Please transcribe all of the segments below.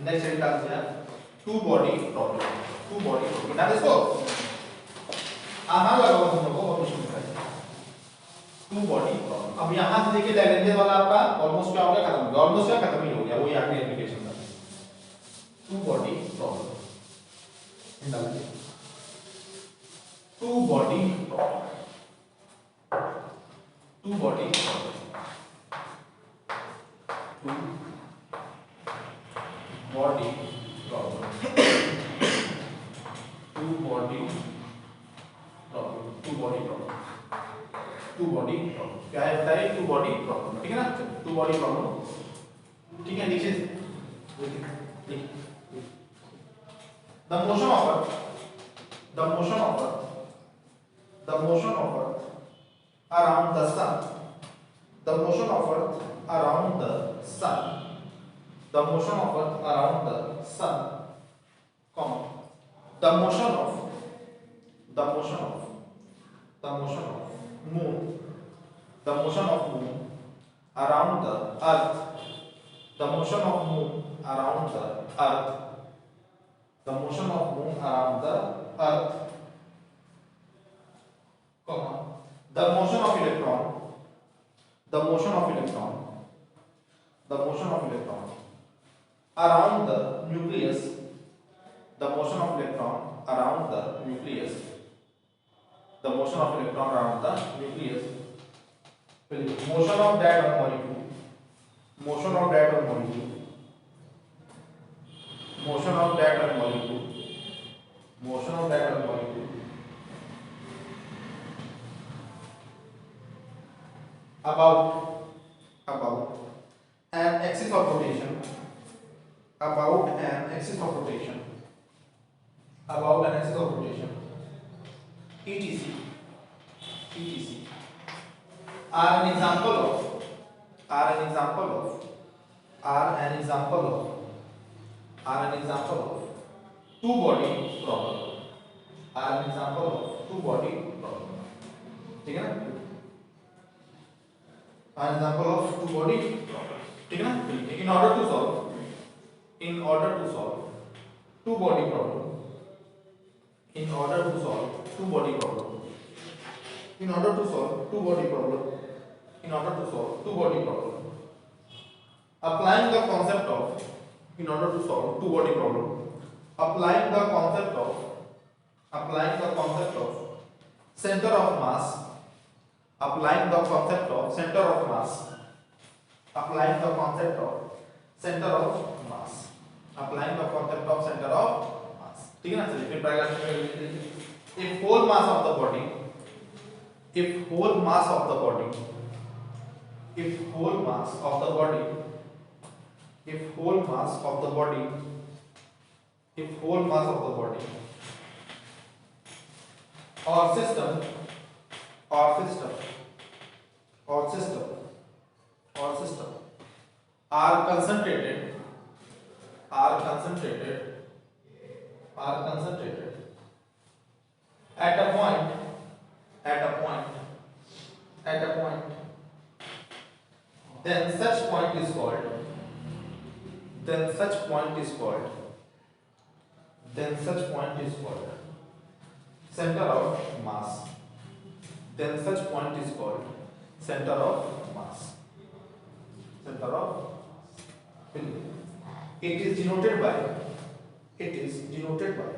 Next heading डाल दिया two body problem. Two body problem ना इसको आसान लगा तुम लोगों को, बहुत मुश्किल है। Two body problem. अब यहां से देखिए लैग्रेंज वाला आपका ऑलमोस्ट क्या हो गया, खत्म हो गया। ऑलमोस्ट क्या खत्म ही हो गया, वही आखिरी एप्लीकेशन था। टू बॉडी प्रॉब्लम डाल दिया two body problem. Two body problem, two body problem, two body problem, two body problem, two body problem क्या है बताइए, टू बॉडी प्रॉब्लम, ठीक है ना। टू बॉडी प्रॉब्लम, ठीक है। नीचे the motion of earth, the motion of earth, the motion of earth around the sun, the motion of earth around the sun, the motion of earth around the sun, comma, the motion of the motion of the motion of moon, the motion of moon around the earth, the motion of moon around the earth, the motion of moon around the earth, comma, the motion of electron, the motion of electron, the motion of electron around the nucleus, the motion of electron around the nucleus, the motion of electron around the nucleus, motion of that one molecule, motion of that one molecule, motion of that one molecule, motion of that one molecule about an axis of rotation, about an axis of rotation, about an axis of rotation, etc, etc are an example of, are an example of, are an example of, are an example of two body problem, are an example of two body problem, ठीक है ना। An example of two body problem, ठीक है ना। in order to solve, in order to solve two body problem, in order to solve two body problem, in order to solve two body problem, in order to solve two body problem, applying the concept of, in order to solve two body problem, applying the concept of, applying the concept of center of mass, applying the concept of center of mass, applying the concept of center of mass, applying the concept of center of mass, ठीक है ना। चलिए फिर paragraph, if whole mass of the body, if whole mass of the body, if whole mass of the body, if whole mass of the body, if whole mass of the body or system, or system, or system, or system are concentrated, are concentrated, are concentrated at a point, at a point, at a point, then such point is called, then such point is called, then such point is called center of mass, then such point is called center of mass, center of, it is denoted by, it is denoted by,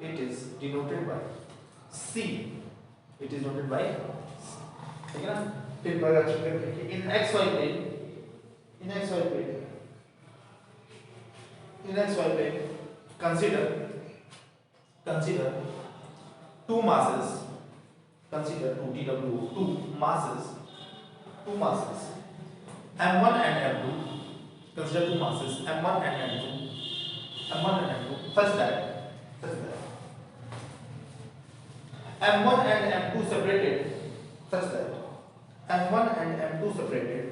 it is denoted by C, it is denoted by C, ठीक है ना। फिर in xy plane, in xy plane, in xy plane consider, consider two masses, consider 2 two masses, two masses m1 and m2, consider two masses m1 and m2, m1 and m2 such that, such that m1 and m2 separated, such that m1 and m2 separated,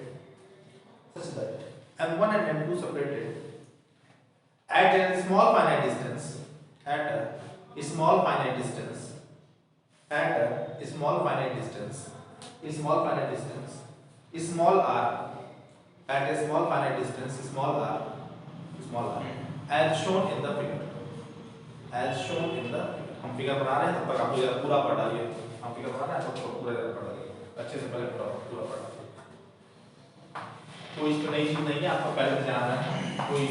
such that m1 and m2 separated at a small finite distance, at a small finite distance, at a small finite distance, a small finite distance, small r, at a small finite distance, small r, small r as shown in the figure, as shown in the हम figure बना रहे हैं तब तक आपको जरा पूरा पढ़ डालिए, हम फिगर बना रहे हैं तब तक पूरा जरा पढ़ डालिए अच्छे से, पहले पूरा पढ़ डालिए। कोई इसमें नई चीज नहीं है, आपको पहले से जानना है, कोई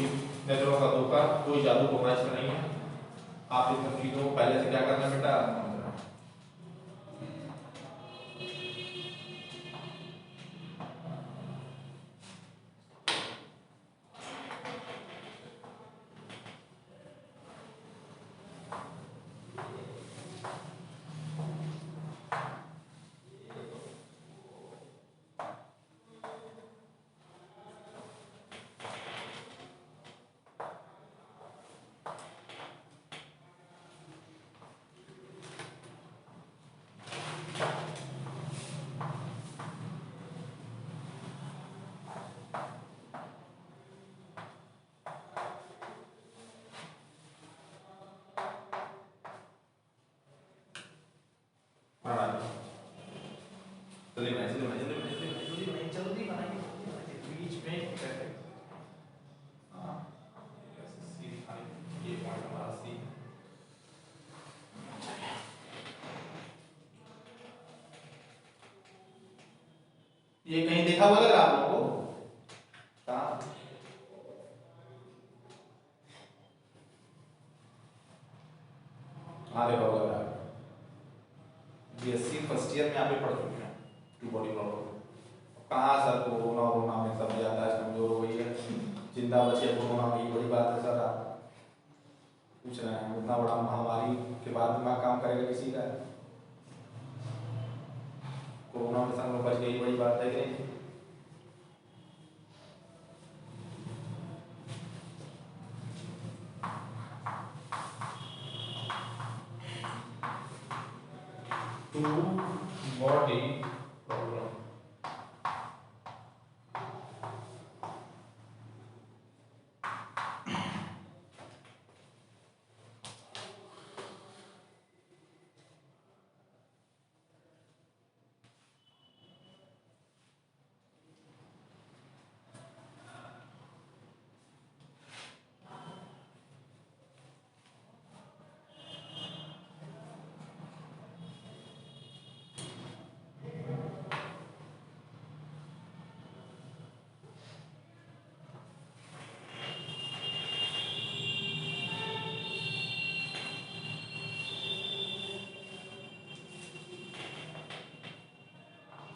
नजरों का धोखा, कोई जादू टोना इसमें नहीं है। आप इन चीजों को पहले से क्या करना है बेटा, जल्दी बनाइए बीच में ये पॉइंट हमारा सी। ये कहीं देखा हुआ लग रहा आप लोगों को? हाँ देखा होगा यार, बीएससी फर्स्ट ईयर में आप पढ़ चुके हैं टू बॉडी प्रॉब्लम। कहाँ सर कोरोना वोरोना में सब जाता है, कमजोर हो गई है, जिंदा बचे कोरोना में, बड़ी बात है सर। आप पूछ रहे हैं इतना बड़ा महामारी के बाद दिमाग काम करेगा किसी का? कोरोना में सब लोग बच गई, बड़ी बात है कि नहीं? टू बॉडी प्रॉब्लम,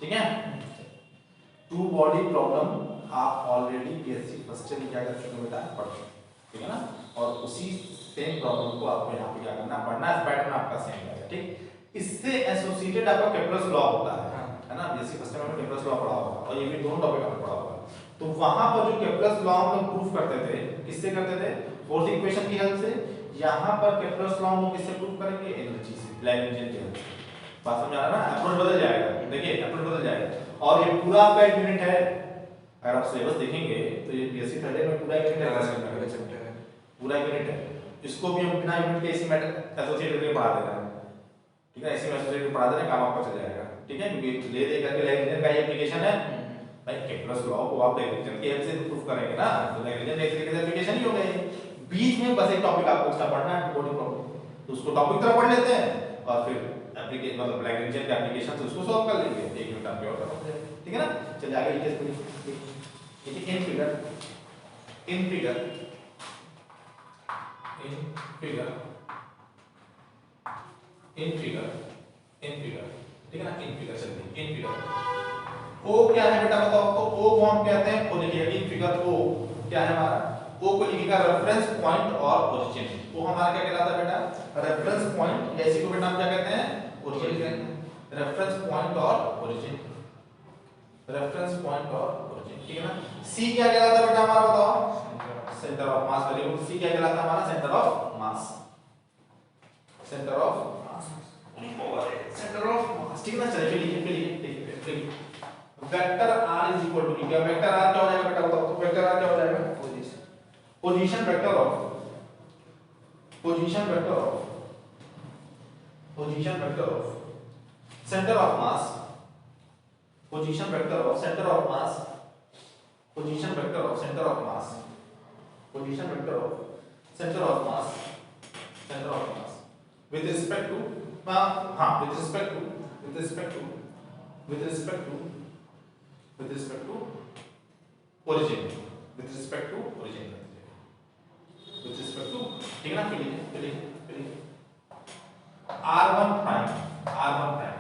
ठीक है? टू बॉडी प्रॉब्लम आप ऑलरेडी बीएससी फर्स्ट ईयर में क्या कर चुके बेटा, पढ़ चुके, ठीक है ना? और उसी सेम प्रॉब्लम को आपको यहाँ पे क्या करना, पढ़ना है, पैटर्न आपका सेम है, ठीक? इससे एसोसिएटेड आपका केपलर्स लॉ होता है ना? बीएससी फर्स्ट ईयर में केपलर्स लॉ पढ़ा होगा और ये भी दोनों टॉपिक आपने पढ़ा होगा। तो वहां पर जो केपलर्स लॉ हम लोग प्रूफ करते थे, किससे करते थे? फोर्थ इक्वेशन की हेल्प से। यहाँ पर केपलर्स लॉ हम लोग किससे प्रूफ करेंगे? एनर्जी से, लैग्रेंजियन की हेल्प से। बात समझ आ रहा है ना? अप्रोच बदल जाएगा, देखिए अप्रोच बदल जाएगा। और ये पूरा आपका एक यूनिट है, अगर आप सिलेबस देखेंगे तो ये बीएससी थर्ड ईयर में पूरा यूनिट है, पूरा यूनिट है। इसको भी हम बिना यूनिट के इसी मैटर एसोसिएटेड करके पढ़ा दे रहे हैं, ठीक है? इसी में एसोसिएटेड पढ़ा दे रहे हैं, काम आपका चल जाएगा, ठीक है? क्योंकि ले दे करके लैग्रेंजियन का ये एप्लीकेशन है भाई, केपलर्स लॉ को आप लैग्रेंजियन की हेल्प से प्रूफ करेंगे ना, तो लैग्रेंजियन एक तरीके से एप्लीकेशन ही हो गई। बीच में बस एक टॉपिक आपको उसका पढ़ना है, बॉडी प्रॉब्लम, तो उसको टॉपिक तरह पढ़ लेते हैं और फिर एप्लीकेशन मतलब लैग्रेंजियन के एप्लीकेशन से उसको सॉल्व कर लेंगे, एक यूनिट आपके और खत्म हो जाएगा, ठीक है ना? चलिए आगे लिखिए इसको, in figure, in figure, in figure, in figure, in figure, ठीक है ना? इन फिगर, चलिए इन फिगर ओ क्या है बेटा बताओ? तो ओ को हम कहते हैं, ओ देखिए इन फिगर ओ क्या है हमारा? ओ को लिखिएगा रेफरेंस पॉइंट और ओरिजिन। ओ हमारा क्या कहलाता है बेटा? रेफरेंस पॉइंट, ऐसी को बेटा हम क्या कहते हैं? ओरिजिन कहते हैं। रेफरेंस पॉइंट और ओरिजिन, रेफरेंस पॉइंट और ओरिजिन, ठीक है ना? सी क्या कहलाता है बेटा हमारा बताओ? Centre of mass. Very good. C क्या कहलाता है हमारा? Centre of mass, centre of mass, centre of mass, ठीक है ना? चलिए लिखिए, vector r is equal to क्या? वेक्टर r क्या हो जाएगा बेटा बताओ? तो वेक्टर r क्या हो जाएगा? Position, position vector of, position vector of, position vector of centre of mass, position vector of centre of mass, position vector of centre of mass, position vector of centre of mass with respect to with respect to origin ठीक है ना। फिर r1 prime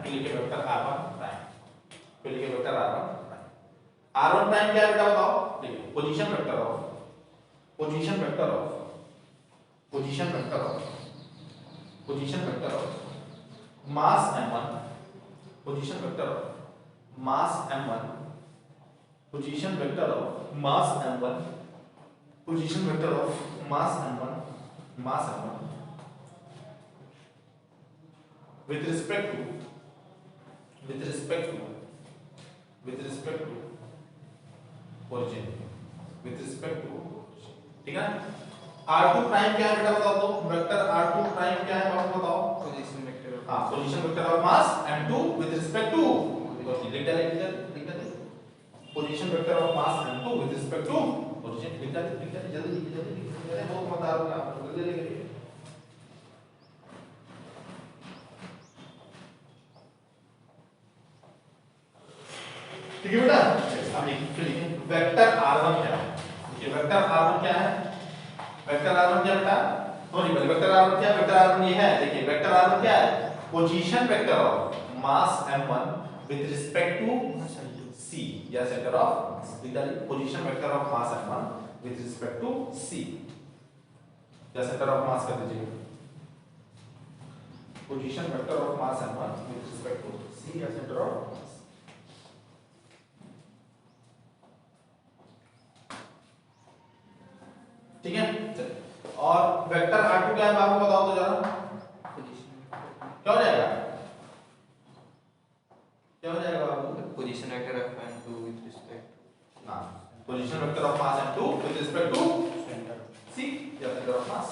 फिर लिखे vector r1 prime r1 prime क्या है बेटा बताओ। देखिए position vector of mass m1 position vector of mass m1 position vector of mass m1 with respect to origin ठीक है। r2 प्राइम क्या है बेटा बताओ तो। वेक्टर r2 प्राइम क्या है बाबू बताओ। Position vector of mass m2 with respect to लिख डाले position vector of mass m2 with respect to origin लिख डाले जल्दी बहुत बता रहा हूं आप जल्दी लिखिए। ठीक है बेटा। अब लिखिए वेक्टर r1 क्या है। देखिए वेक्टर r1 क्या है। वेक्टर r1 क्या बेटा सॉरी वेक्टर r1 क्या। वेक्टर r1 ये है। देखिए वेक्टर r1 क्या है। Position vector of mass m1 with respect to c या centre of position vector of mass m1 with respect to c या सेंटर ऑफ मास कर दीजिए। Position vector of mass m1 with respect to c या centre of mass. ठीक है। और vector r2 क्या है आपको बताओ तो जरा। क्या हो जाएगा बाबू। Position vector of m2 with respect position vector of mass m2 with respect to centre c या सेंटर ऑफ मास।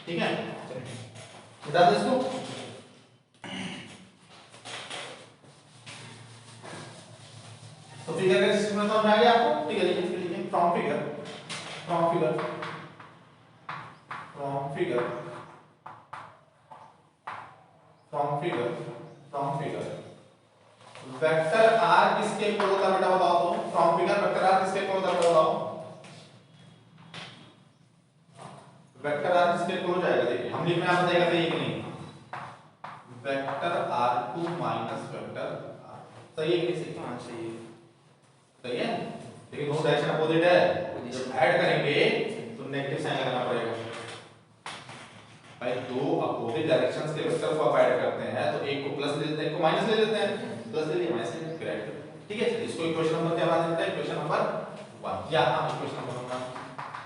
ठीक है बता दो इसको। तो फिगर का सिस्टम समझ में आ गया आपको। ठीक है लिखिए फ्रॉम फिगर वेक्टर r किसके इक्वल होता है बेटा बताओ तो। फ्रॉम फिगर वेक्टर r किसके इक्वल होता है बताओ। वेक्टर r किसके इक्वल हो जाएगा। देखिए हम लिखना आप बताइएगा सही है कि नहीं। Vector r2 minus vector r सही है कि नहीं। हां सही है। सही है। लेकिन दोनों डायरेक्शन अपोजिट है। जब ऐड करेंगे तो नेगेटिव साइन लगाना पड़ेगा भाई। दो अपोजिट डायरेक्शंस के वेक्टर को आप ऐड करते हैं तो एक को प्लस ले लेते हैं एक को माइनस ले लेते हैं। प्लस ले लिया माइनस ले लिया करेक्ट। ठीक है इसको इक्वेशन नंबर क्या बना देते हैं। इक्वेशन नंबर 1 या हम इक्वेशन नंबर 1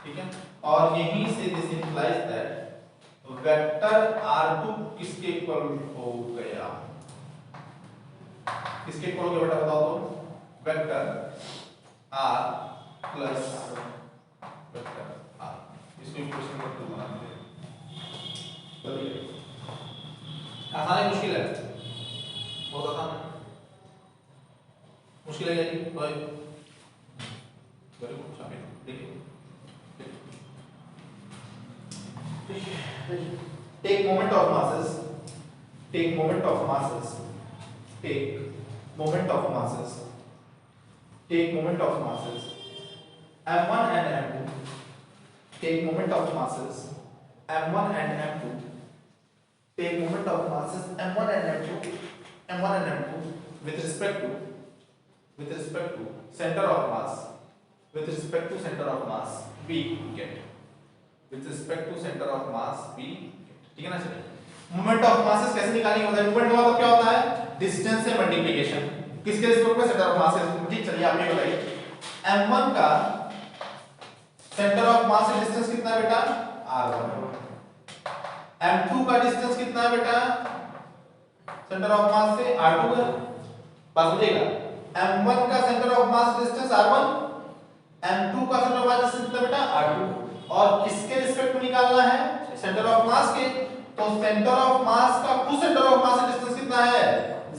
ठीक है। और यहीं से this implies that vector r2 किसके इक्वल हो गया। किसके इक्वल हो गया बेटा बताओ तो। Vector r plus vector r इसको इक्वेशन नंबर 2 बना देते हैं। आसान है मुश्किल है। बहुत आसान है मुश्किल है ये भाई। वेरी गुड शामिल देखिए take moment of masses m1 and m2 take moment of masses m1 and m2 take moment of masses m1 and m2 with respect to center of mass b get with respect to center of mass b ठीक है ना। चलिए moment of masses कैसे निकालेंगे बताइए। Moment का मतलब क्या होता है डिस्टेंस से मल्टीप्लिकेशन किसके रिस्पेक्ट में सेंटर ऑफ मास है। ठीक चलिए आप ये बताइए m1 का सेंटर ऑफ मास से डिस्टेंस कितना है बेटा r1। m2 का डिस्टेंस कितना है बेटा सेंटर ऑफ मास से r2 है। बात समझिएगा m1 का centre of mass distance r1 m2 का सेंटर ऑफ मास डिस्टेंस कितना बेटा r2 और किसके रिस्पेक्ट में निकालना है सेंटर ऑफ मास के। तो सेंटर ऑफ मास का to centre of mass distance कितना है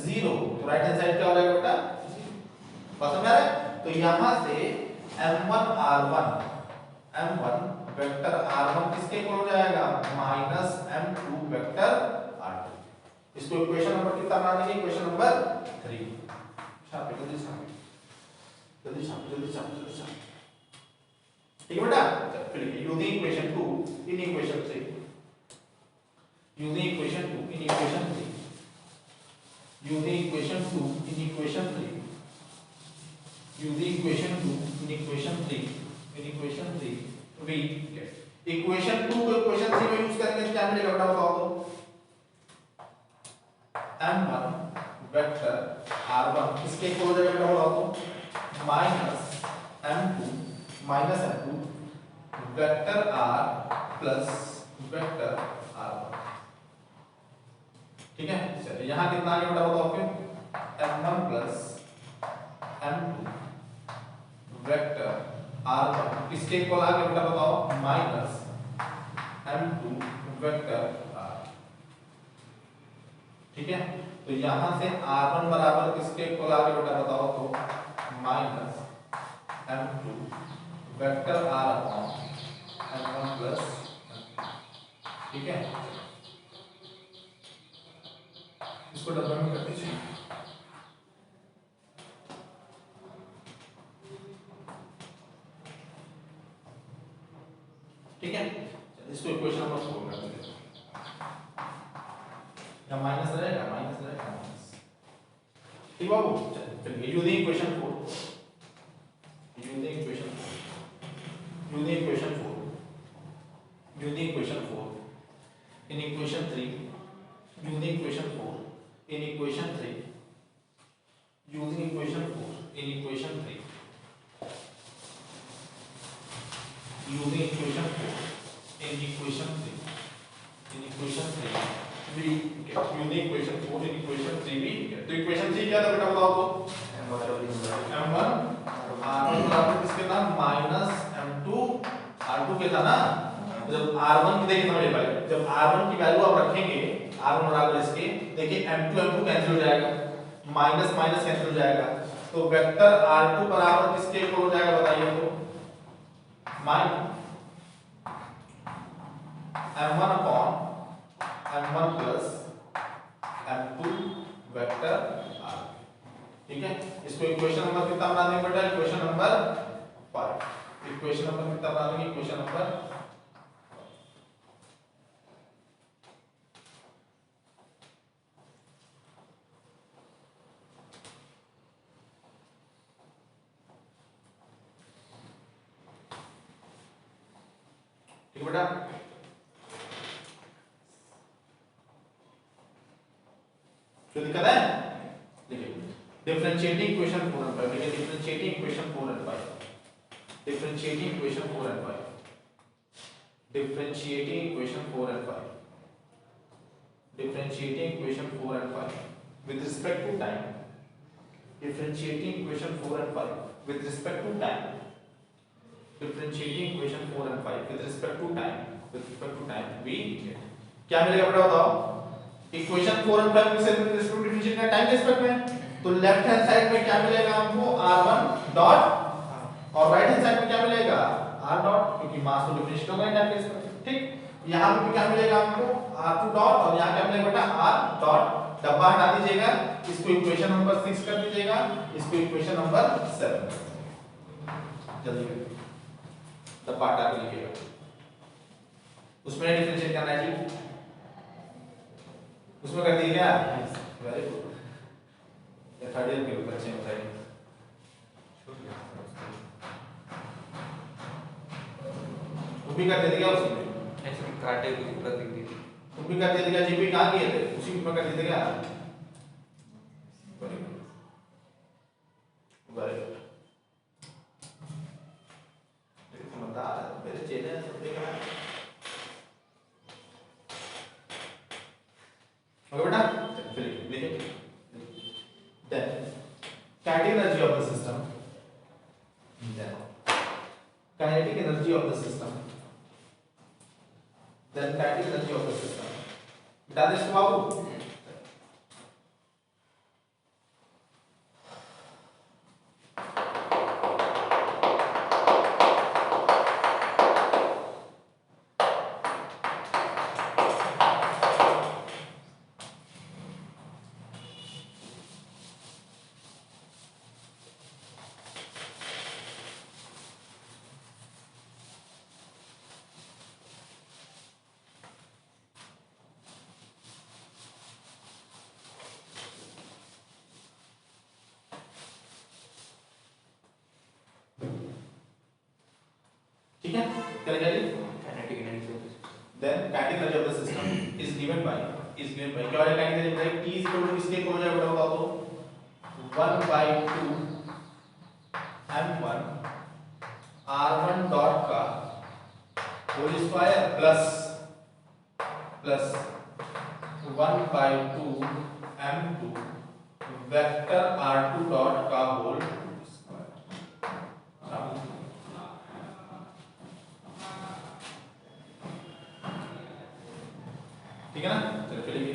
0, तो राइट हैंड साइड क्या हो जाएगा बेटा 0। बात समझ आ रहा है? तो यहां से m1 r1 वेक्टर r1 किसके इक्वल हो जाएगा माइनस m2 वेक्टर r2। इसको इक्वेशन नंबर कितना बना देंगे इक्वेशन नंबर 3। छापे जल्दी छापे जल्दी छापे जल्दी छापे जल्दी छापे। ठीक है बेटा, फिर using equation 2 in equation 3 using equation 2 in equation 3 using equation 2 in equation 3 using equation 2 in equation 3 we get equation 2 को equation 3 में यूज करेंगे तो क्या मिलेगा बेटा बताओ तो m1 वेक्टर r1 किसके इक्वल हो जाएगा बेटा बताओ तो minus m2 vector r plus vector r1। ठीक है, चलिए यहां कितना आ गया बेटा बताओ फिर m1 plus m2 vector r1 किसके इक्वल आ गया बेटा बताओ माइनस m2 वेक्टर r। ठीक है, तो यहां से r1 बराबर किसके इक्वल आ गया बेटा बताओ तो minus m2 vector r upon m1 plus. ठीक है, इसको डब्बे में कर दीजिए। ठीक है, इसको इक्वेशन नंबर 4 कर दीजिए। या माइनस रहेगा माइनस। ठीक बाबू, चलिए using equation 4 using equation 4 in equation 3 using equation 4 in equation 3 using equation 4 in equation 3 using equation 4 in equation 3 we get using equation 4 in equation 3 we get। तो equation 3 क्या था बेटा बताओ तो m1 r1 बराबर किसके था माइनस m2 r2 के था ना। जब r1 की देखिए समझ पाए, जब r1 की वैल्यू आप रखेंगे r1 बराबर इसके देखिए m2 कैंसिल हो जाएगा माइनस माइनस कैंसिल हो जाएगा, तो वेक्टर r2 बराबर किसके इक्वल हो जाएगा बताइए तो minus m1 upon m1 plus m2 vector r। ठीक है, इसको इक्वेशन नंबर कितना बना देंगे बेटा इक्वेशन नंबर 5। इक्वेशन नंबर कितना बना देंगे इक्वेशन नंबर 5। ठीक है बेटा, जो दिक्कत है देखिए डिफरेंशिएटिंग इक्वेशन 4 और 5 देखिए डिफरेंशिएटिंग इक्वेशन 4 और 5 डिफरेंशिएटिंग इक्वेशन 4 और 5 डिफरेंशिएटिंग इक्वेशन 4 और 5 डिफरेंशिएटिंग इक्वेशन 4 और 5 with respect to time differentiating equation 4 and 5 with respect to time differentiating equation 4 and 5 with respect to time we get क्या मिलेगा बेटा बताओ इक्वेशन 4 and 5 से डिफरेंशिएट का टाइम रिस्पेक्ट में, तो लेफ्ट हैंड साइड में क्या मिलेगा हमको r1 डॉट और राइट हैंड साइड में क्या मिलेगा r डॉट, क्योंकि मास तो डिफरेंशिएट होगा टाइम रिस्पेक्ट। ठीक, यहां पे क्या मिलेगा हमको r2 डॉट और यहां क्या मिलेगा बेटा r डॉट, डब्बा हटा दीजिएगा, इसको इक्वेशन नंबर 6 कर दीजिएगा, इसको इक्वेशन नंबर 7 जल्दी करिए डब्बा हटा के लिखिएगा, उसमें डिफरेंशिएट करना है जी, उसमें कर दिए क्या वेरी गुड ये थर्ड ईयर के बच्चे बताइए वो भी कर दिया उसमें ऐसे काटे कुछ पूरा दिख दी वो भी कर दिया जीपी कहां किए थे उसी में कर दिया क्या वेरी गुड देखिए समझदार है मेरे चेले सब देख रहे हैं ओके बेटा फिर देखिए then kinetic energy of the system then kinetic energy of the system then kinetic energy of the system बता दे इसको बाबू गिवन बाय क्या हो जाएगा कि t इज इक्वल टू किसके इक्वल हो जाएगा बेटा बताओ तो 1/2 m1 r1 डॉट का whole square plus 1/2 m2 vector r2 dot का होल स्क्वायर। ठीक है ना, चलिए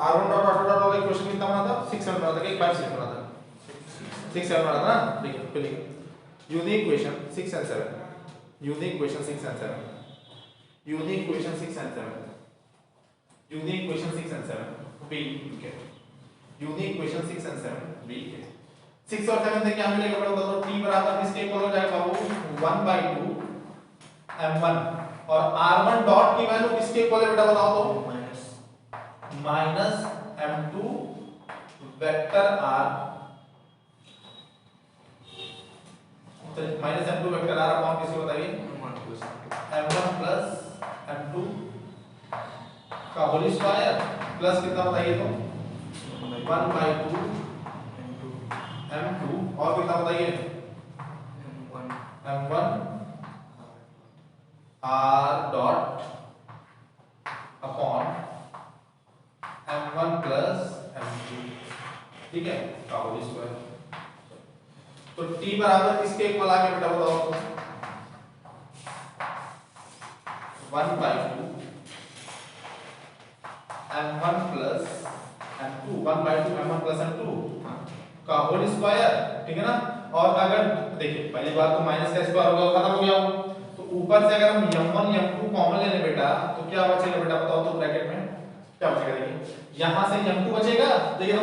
r1 डॉट r2 डॉट वाला इक्वेशन कितना बना था 6 7 बना था कि 5 6 बना था 6 7 बना था ना। देखिए फिर unique equation 6 and 7 unique equation 6 and 7 unique equation 6 and 7 unique equation 6 and 7 बी के यूनिक इक्वेशन 6 एंड 7 बी के 6 और 7 से क्या मिलेगा बेटा बताओ t बराबर किसके इक्वल हो जाएगा वो 1/2 m1 और r1 डॉट की वैल्यू किसके इक्वल है बेटा बताओ तो minus m2 vector r minus m2 vector r upon किसको बताइए m1 प्लस m2 का होल स्क्वायर प्लस कितना बताइए तो 1/2 m2 और कितना बताइए m1 r dot upon m1 plus m2 ठीक है का होल स्क्वायर। तो t बराबर किसके इक्वल आ गया बेटा बताओ 1/2 m1 plus m2 1/2 m1 plus m2 का होल स्क्वायर। ठीक है ना, और अगर देखिए पहली बात तो माइनस का स्क्वायर हो गया खत्म हो गया तो ऊपर से अगर हम m1 m2 कॉमन ले लें बेटा तो क्या बचेगा बेटा बताओ तो ब्रैकेट में क्या बचेगा। देखिए यहां से m2 बचेगा, देखिए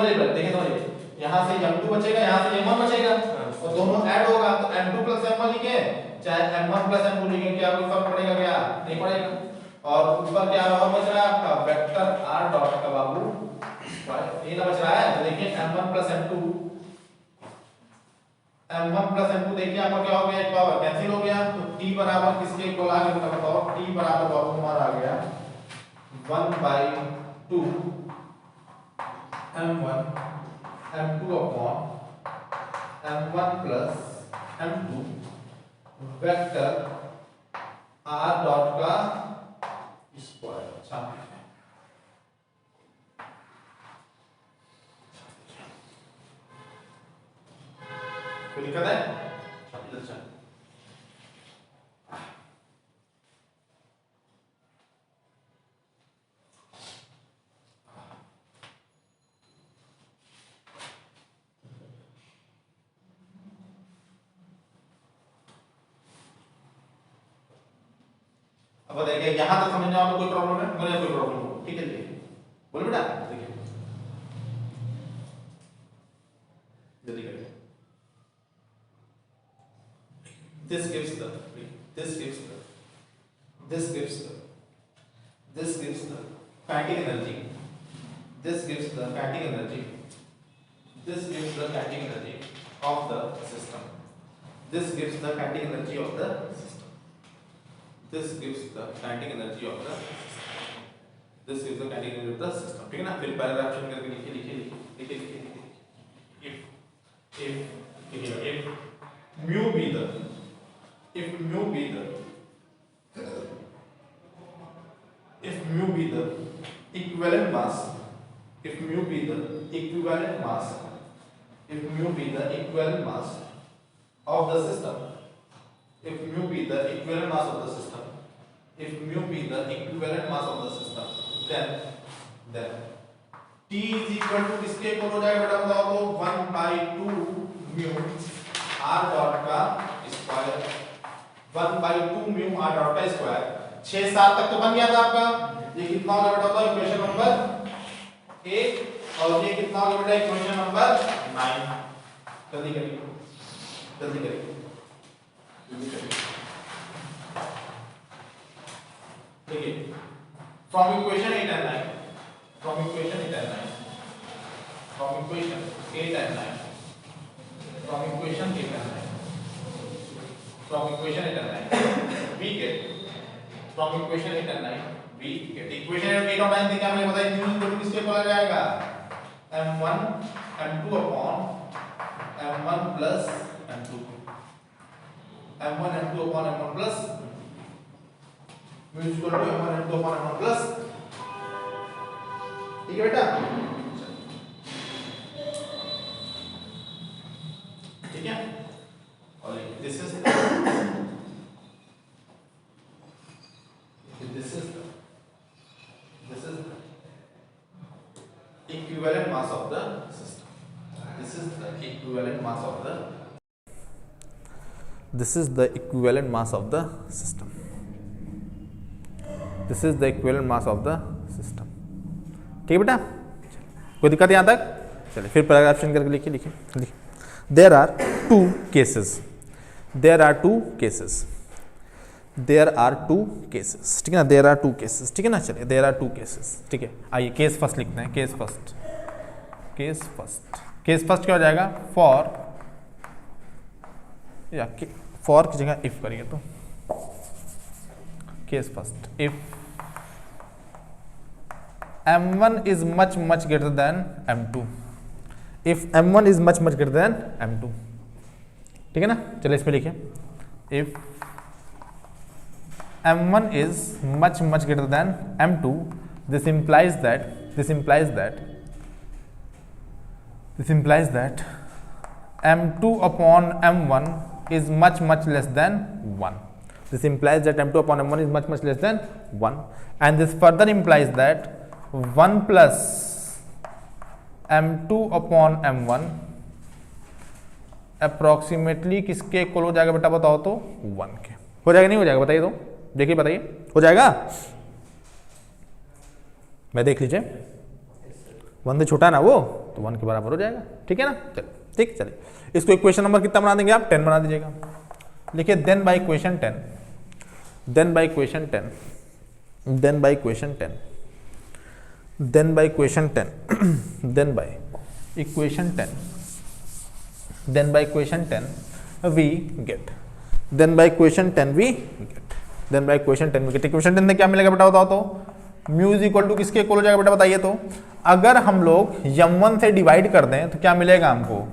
समझिए यहां से m2 बचेगा यहां से m1 बचेगा और दोनों ऐड होगा तो m2 प्लस m1 लिखे चाहे m1 प्लस m2 लिखे क्या कोई फर्क पड़ेगा क्या नहीं पड़ेगा। और ऊपर क्या और बच रहा है आपका वेक्टर r डॉट का बाबू ये ना बच रहा है। तो देखिए m1 प्लस m2 देखिए आपका क्या हो गया एक पावर कैंसिल हो गया तो t बराबर किसके इक्वल आ गया बताओ t बराबर बाबू हमारा आ गया 1/2 m1 m2 upon m1 plus m2 vector r dot का स्क्वायर। अच्छा कोई दिक्कत है अच्छा अब देखिए यहां तक समझने में कोई प्रॉब्लम है मुझे कोई प्रॉब्लम हो ठीक है देखिए बोल बेटा देखिए जल्दी करिए this gives the kinetic energy this gives the kinetic energy of the system this gives the kinetic energy of the system this gives the kinetic energy of the system ठीक है ना। फिर पैराग्राफ चेंज करके लिखिए if mu be the equivalent mass of the system then t is equal to किसके equal हो जाएगा बेटा बताओ तो 1/2 mu r डॉट का स्क्वायर 1/2 mu r डॉट का स्क्वायर 6 7 तक तो बन गया था आपका। ये कितना हो गया बेटा बताओ इक्वेशन नंबर 8 और ये कितना हो गया बेटा इक्वेशन नंबर 9। जल्दी करिए देखिए from equation 8 and 9 we get from equation 8 and 9 v, ठीक है। इक्वेशन 8 और 9 से क्या हमें बताया, म्यू इक्वल टू किसके इक्वल आ जाएगा, m1 m2 upon m1 plus m2, m1 m2 upon m1 plus mu equal to m1 m2 upon m1 plus, ठीक है बेटा, ठीक है। और this is equivalent mass of the system. This is the equivalent mass of the equivalent mass of the system. This is the equivalent mass of the system. ठीक है बेटा, कोई दिक्कत यहाँ तक? चलिए फिर पैराग्राफ चेंज करके लिखिए। There are two cases. There are two cases. There are two cases. ठीक है ना, there are two cases. ठीक है ना, चलिए there are two cases. ठीक है, आइए केस फर्स्ट लिखते हैं। केस फर्स्ट क्या हो जाएगा, फॉर या फॉर की जगह इफ करिए तो case first, if m1 is much greater than m2, if m1 is much greater than m2, ठीक है ना। चलिए इसमें लिखिए, if m1 is much greater than m2, this implies that m2 upon m1 is much less than 1. This implies that m2 upon m1 is much less than 1, and this further implies that 1 plus m2 upon m1 approximately किसके equal हो जाएगा बेटा, बताओ तो 1 के। हो जाएगा नहीं हो जाएगा, बताइए तो, देखिए बताइए, हो जाएगा? मैं देख लीजिए, 1 से छोटा है ना वो, तो 1 के बराबर हो जाएगा, ठीक है ना। चलिए ठीक, चलिए इसको इक्वेशन नंबर कितना बना देंगे आप, 10 बना दीजिएगा। लिखिए then by equation 10, then by equation 10, then by equation 10, then by equation 10, then by equation 10, then by equation 10 we get, then by equation 10 we get, then by equation 10 we get। Equation 10 में क्या मिलेगा बेटा, बताओ तो, mu is equal to किसके equal हो जाएगा बेटा, बताइए तो। अगर हम लोग m1 से डिवाइड कर दें तो क्या मिलेगा हमको,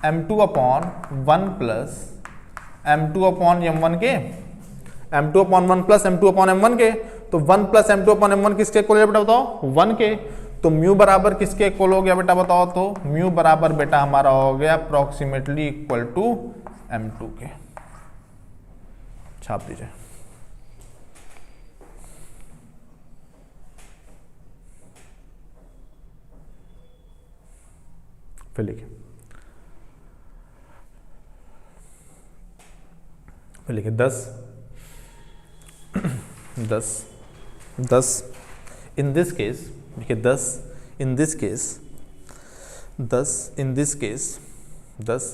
m2 upon 1 plus m2 upon m1 के, m2 upon 1 plus m2 upon m1 के, तो 1 प्लस m2 अपॉन m1 किसके इक्वल हो जाएगा बेटा, बताओ 1 के। तो म्यू बराबर किसके इक्वल हो गया बेटा, बताओ तो, म्यू बराबर बेटा हमारा हो गया अप्रोक्सीमेटली इक्वल टू m2 के। छाप दीजिए। फिर लिखिए 10 इन दिस केस, देखिए 10 in this case, 10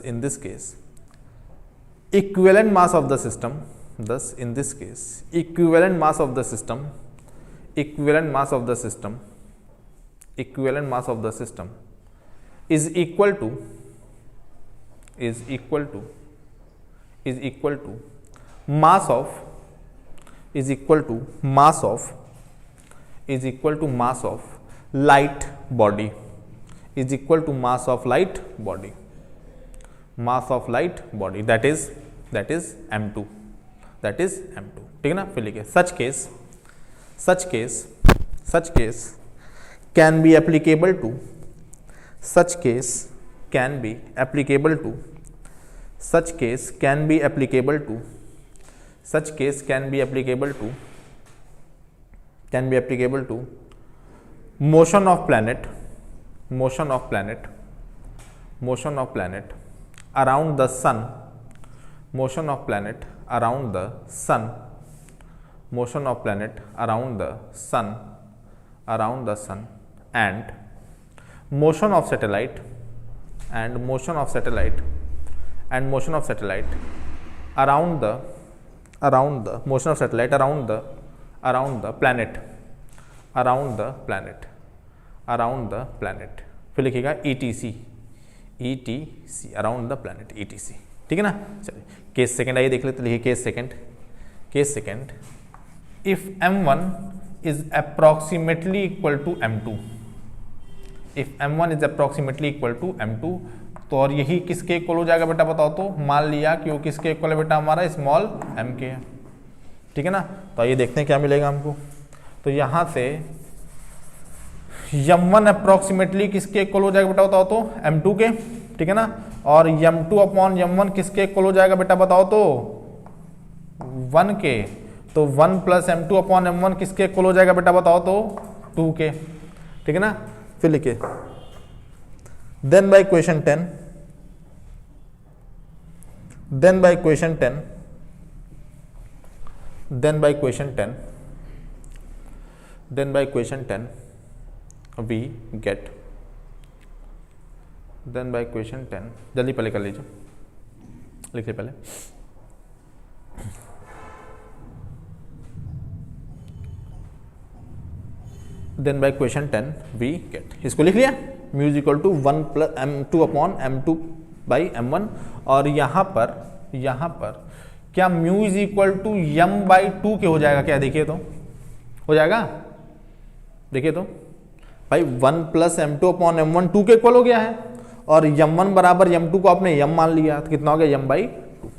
in this case equivalent mass of the system, 10 in this case equivalent mass of the system, equivalent mass of the system, equivalent mass of the system is equal to mass of light body, is equal to mass of light body, that is m2, ठीक है ना। फिर लिखिए such case can be applicable to, such case can be applicable to motion of planet around the sun, motion of planet around the sun, and motion of satellite around the planet, फिर लिखिएगा etc around the planet etc, ठीक है ना। चलिए case second आइए देख लेते, लिखिए case second if m1 is approximately equal to m2, if m1 is approximately equal to m2, तो और यही किसके इक्वल हो जाएगा बेटा बताओ तो, मान लिया कि वो किसके इक्वल है बेटा, हमारा स्मॉल m के है, ठीक है ना। तो आइए देखते हैं क्या मिलेगा हमको। तो यहां से m1 अप्रोक्सीमेटली किसके इक्वल हो जाएगा बेटा बताओ तो, m2 के, ठीक है ना। और m2 अपॉन m1 किसके इक्वल हो जाएगा बेटा बताओ तो, 1 के। तो 1 प्लस m2 अपॉन m1 किसके इक्वल हो जाएगा बेटा बताओ तो, 2 के, ठीक है ना। फिर लिखिए then by equation 10, then by equation 10, then by equation 10, then by equation 10 we get, then by equation 10, जल्दी पहले कर लीजिए, लिखिए पहले, then by equation 10 we get, इसको लिख लिया, mu is equal to 1 plus m2 upon m2 by m1। और यहाँ पर क्या mu is equal to m by 2 के हो जाएगा क्या, देखिए तो हो जाएगा, देखिए तो भाई 1 प्लस m2 अपॉन m1 2 के इक्वल हो गया है, और m1 बराबर m2 को आपने m मान लिया, तो कितना हो गया m बाई 2,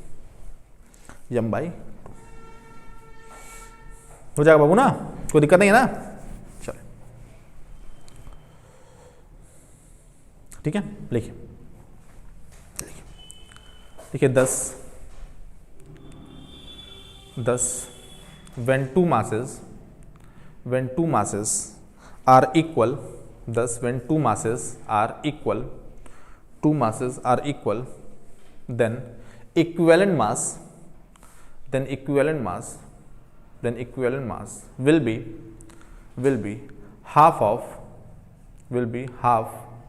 m बाई 2 हो जाएगा बाबू ना, कोई दिक्कत नहीं है ना। ठीक है, लिखिए देखिए 10 when two masses are equal, 10 when two masses are equal, then equivalent mass will be half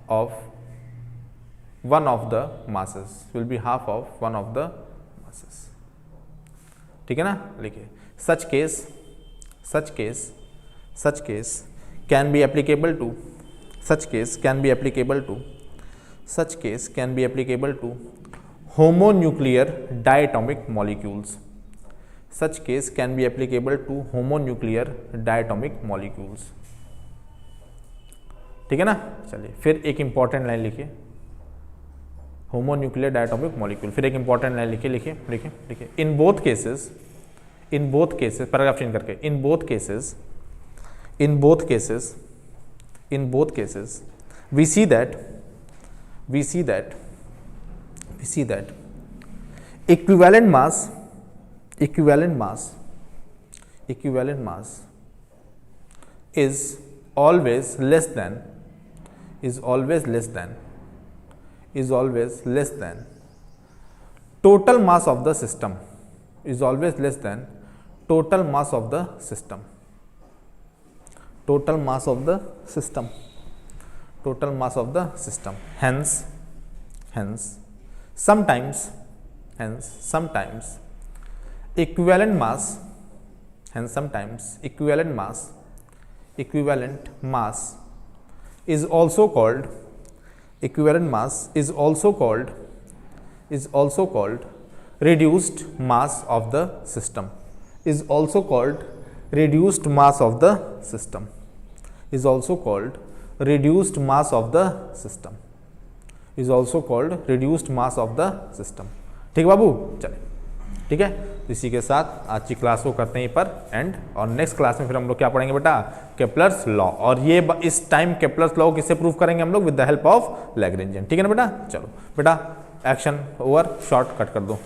of one of the masses, will be half of one of the masses, ठीक है ना। लिखिए such case can be applicable to homonuclear diatomic molecules, such case can be applicable to homonuclear diatomic molecules, ठीक है ना। चलिए फिर एक इंपॉर्टेंट लाइन लिखिए, होमोन्यूक्लियर डायटोमिक मॉलिक्यूल, फिर एक इंपॉर्टेंट लाइन लिखिए in both cases paragraph change करके, in both cases we see that equivalent mass is always less than total mass of the system, is always less than total mass of the system, hence sometimes equivalent mass is also called reduced mass of the system, is also called reduced mass of the system, is also called reduced mass of the system, is also called reduced mass of the system। ठीक है बाबू, चले ठीक है। इसी के साथ आज की क्लास को करते हैं पर एंड, और नेक्स्ट क्लास में फिर हम लोग क्या पढ़ेंगे बेटा, केप्लर्स लॉ, और ये इस टाइम केप्लर्स लॉ किससे प्रूव करेंगे हम लोग, with the help of Lagrangian. ठीक है ना बेटा, चलो बेटा एक्शन ओवर, शॉर्ट कट कर दो।